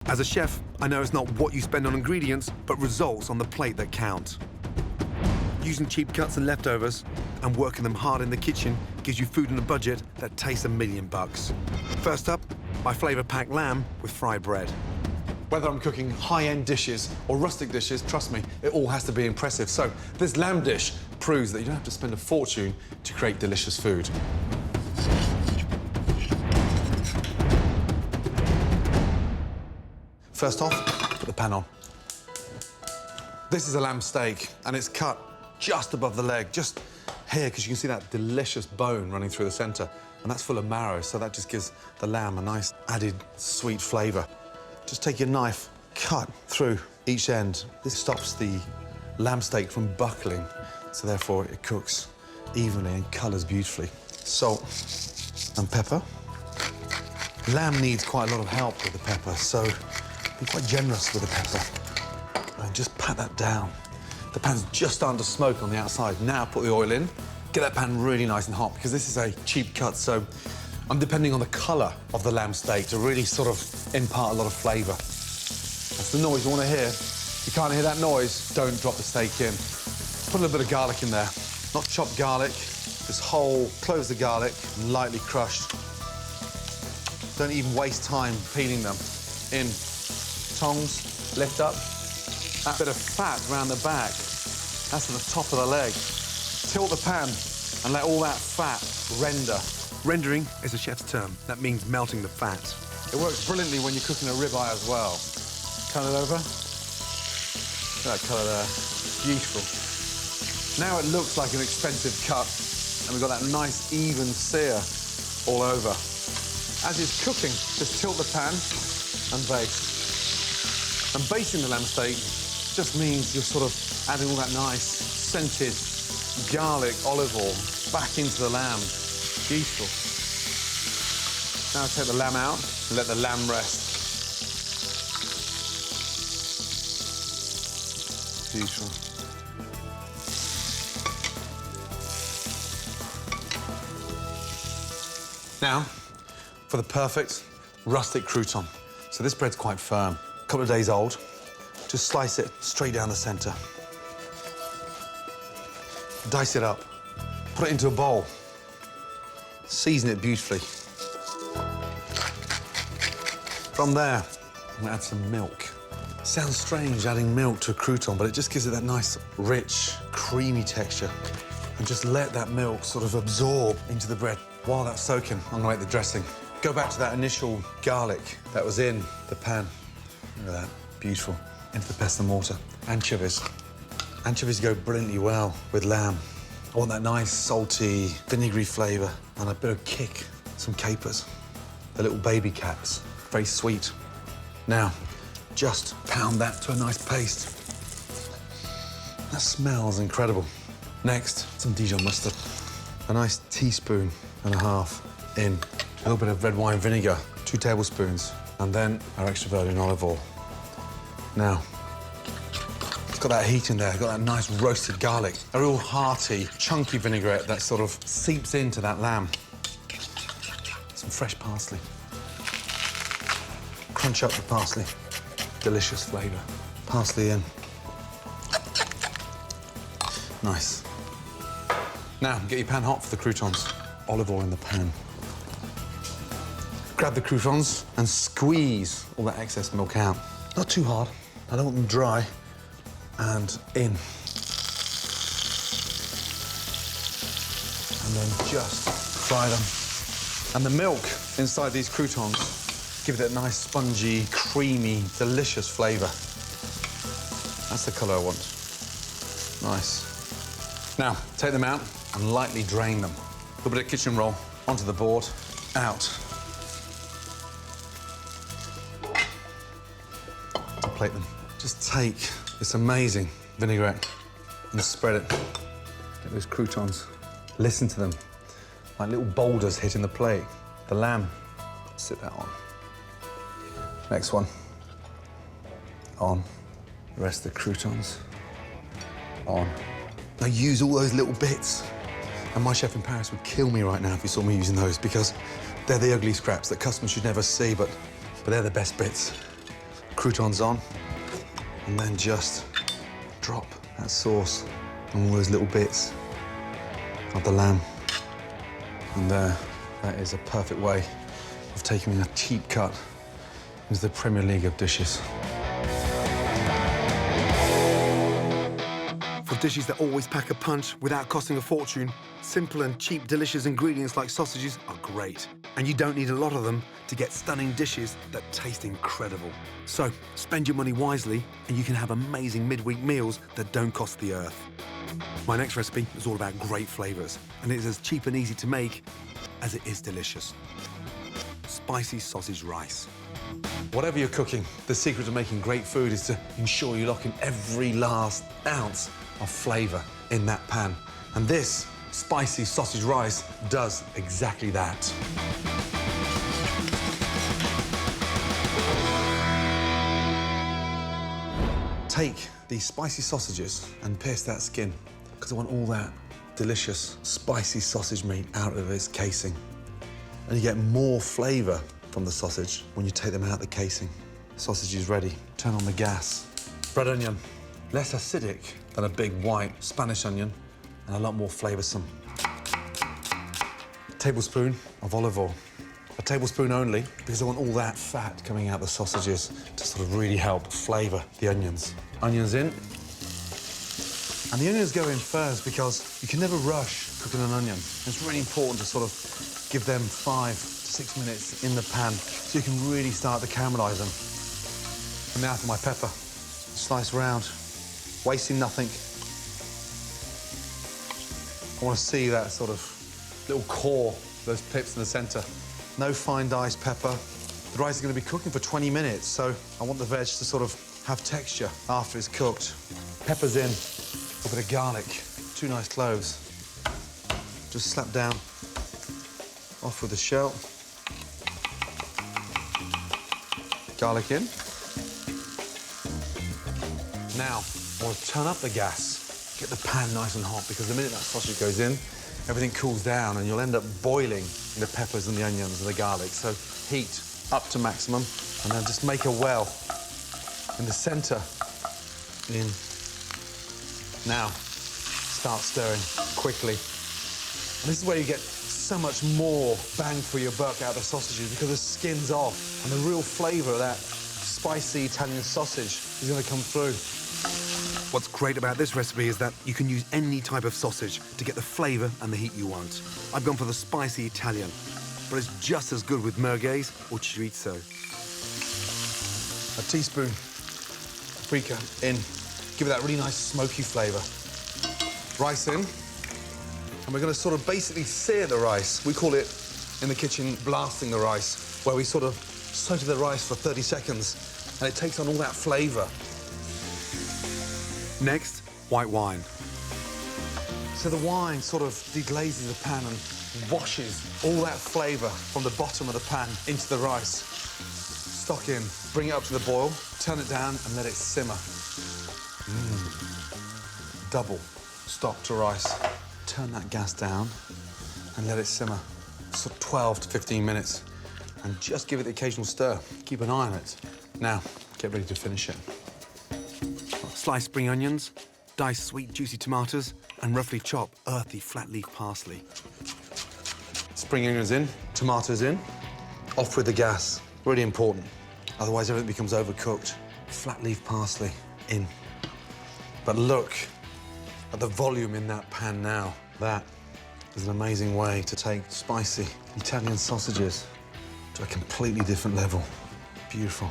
As a chef, I know it's not what you spend on ingredients, but results on the plate that count. Using cheap cuts and leftovers and working them hard in the kitchen gives you food on a budget that tastes $1,000,000. First up, my flavour-packed lamb with fried bread. Whether I'm cooking high-end dishes or rustic dishes, trust me, it all has to be impressive. So this lamb dish proves that you don't have to spend a fortune to create delicious food. First off, put the pan on. This is a lamb steak, and it's cut just above the leg, just here, because you can see that delicious bone running through the centre, and that's full of marrow, so that just gives the lamb a nice added sweet flavour. Just take your knife, cut through each end. This stops the lamb steak from buckling, so therefore it cooks evenly and colours beautifully. Salt and pepper. Lamb needs quite a lot of help with the pepper, so be quite generous with the pepper. And just pat that down. The pan's just starting to smoke on the outside. Now put the oil in. Get that pan really nice and hot, because this is a cheap cut, so I'm depending on the colour of the lamb steak to really sort of impart a lot of flavour. That's the noise you want to hear. If you can't hear that noise, don't drop the steak in. Put a little bit of garlic in there. Not chopped garlic, just whole, cloves the garlic, and lightly crushed. Don't even waste time peeling them. In. Tongs, lift up. That bit of fat around the back, that's at the top of the leg. Tilt the pan and let all that fat render. Rendering is a chef's term. That means melting the fat. It works brilliantly when you're cooking a ribeye as well. Turn it over. Look at that colour there. Beautiful. Now it looks like an expensive cut, and we've got that nice, even sear all over. As it's cooking, just tilt the pan and baste. And basting the lamb steak just means you're sort of adding all that nice, scented garlic olive oil back into the lamb. Beautiful. Now take the lamb out and let the lamb rest. Beautiful. Now, for the perfect rustic crouton. So this bread's quite firm, a couple of days old. Just slice it straight down the centre. Dice it up, put it into a bowl. Season it beautifully. From there, I'm gonna add some milk. Sounds strange adding milk to a crouton, but it just gives it that nice, rich, creamy texture. And just let that milk sort of absorb into the bread. While that's soaking, I'm gonna make the dressing. Go back to that initial garlic that was in the pan. Look at that, beautiful. Into the pesto mortar. Anchovies. Anchovies go brilliantly well with lamb. I want that nice, salty, vinegary flavour and a bit of kick. Some capers. The little baby caps. Very sweet. Now, just pound that to a nice paste. That smells incredible. Next, some Dijon mustard. A nice teaspoon and a half in. A little bit of red wine vinegar, 2 tablespoons, and then our extra virgin olive oil. Now, it's got that heat in there, got that nice roasted garlic, a real hearty, chunky vinaigrette that sort of seeps into that lamb. Some fresh parsley. Crunch up the parsley. Delicious flavour. Parsley in. Nice. Now, get your pan hot for the croutons. Olive oil in the pan. Grab the croutons and squeeze all that excess milk out. Not too hard. I don't want them dry. And in. And then just fry them. And the milk inside these croutons give it that nice, spongy, creamy, delicious flavour. That's the colour I want. Nice. Now, take them out and lightly drain them. A little bit of kitchen roll onto the board, out. Plate them. Just take this amazing vinaigrette and spread it. Get those croutons. Listen to them, like little boulders hitting the plate. The lamb, sit that on. Next one, on. The rest of the croutons, on. Now use all those little bits. And my chef in Paris would kill me right now if he saw me using those, because they're the ugly scraps that customers should never see, but they're the best bits. croutons on, and then just drop that sauce on all those little bits of the lamb. And there, that is a perfect way of taking a cheap cut into the Premier League of dishes. For dishes that always pack a punch without costing a fortune, simple and cheap delicious ingredients like sausages are great. And you don't need a lot of them to get stunning dishes that taste incredible. So spend your money wisely and you can have amazing midweek meals that don't cost the earth. My next recipe is all about great flavours, and it is as cheap and easy to make as it is delicious. Spicy sausage rice. Whatever you're cooking, the secret to making great food is to ensure you lock in every last ounce of flavour in that pan. And this spicy sausage rice does exactly that. Take these spicy sausages and pierce that skin, because I want all that delicious, spicy sausage meat out of its casing. And you get more flavour from the sausage when you take them out of the casing. Sausage is ready. Turn on the gas. Red onion, less acidic than a big white Spanish onion, and a lot more flavoursome. A tablespoon of olive oil. A tablespoon only, because I want all that fat coming out of the sausages to sort of really help flavour the onions. Onions in. And the onions go in first because you can never rush cooking an onion. It's really important to sort of give them 5 to 6 minutes in the pan so you can really start to caramelise them. And now for my pepper. Slice round, wasting nothing. I want to see that sort of little core, those pips in the centre. No fine diced pepper. The rice is going to be cooking for 20 minutes, so I want the veg to sort of have texture after it's cooked. Pepper's in, a bit of garlic, 2 nice cloves. Just slap down, off with the shell. Garlic in. Now, I want to turn up the gas, get the pan nice and hot, because the minute that sausage goes in, everything cools down and you'll end up boiling the peppers and the onions and the garlic. So heat up to maximum, and then just make a well in the centre. In. Now, start stirring quickly. And this is where you get so much more bang for your buck out of the sausages, because the skin's off and the real flavour of that spicy Italian sausage is going to come through. What's great about this recipe is that you can use any type of sausage to get the flavour and the heat you want. I've gone for the spicy Italian, but it's just as good with merguez or chorizo. A teaspoon paprika in, give it that really nice smoky flavour. Rice in, and we're going to sort of basically sear the rice. We call it, in the kitchen, blasting the rice, where we sort of saute the rice for 30 seconds, and it takes on all that flavour. Next, white wine. So the wine sort of deglazes the pan and washes all that flavour from the bottom of the pan into the rice. Stock in, bring it up to the boil, turn it down and let it simmer. Double stock to rice. Turn that gas down and let it simmer. So 12 to 15 minutes. And just give it the occasional stir. Keep an eye on it. Now, get ready to finish it. Slice spring onions, dice sweet juicy tomatoes, and roughly chop earthy flat leaf parsley. Spring onions in, tomatoes in, off with the gas. Really important, otherwise everything becomes overcooked. Flat leaf parsley in. But look at the volume in that pan now. That is an amazing way to take spicy Italian sausages to a completely different level. Beautiful.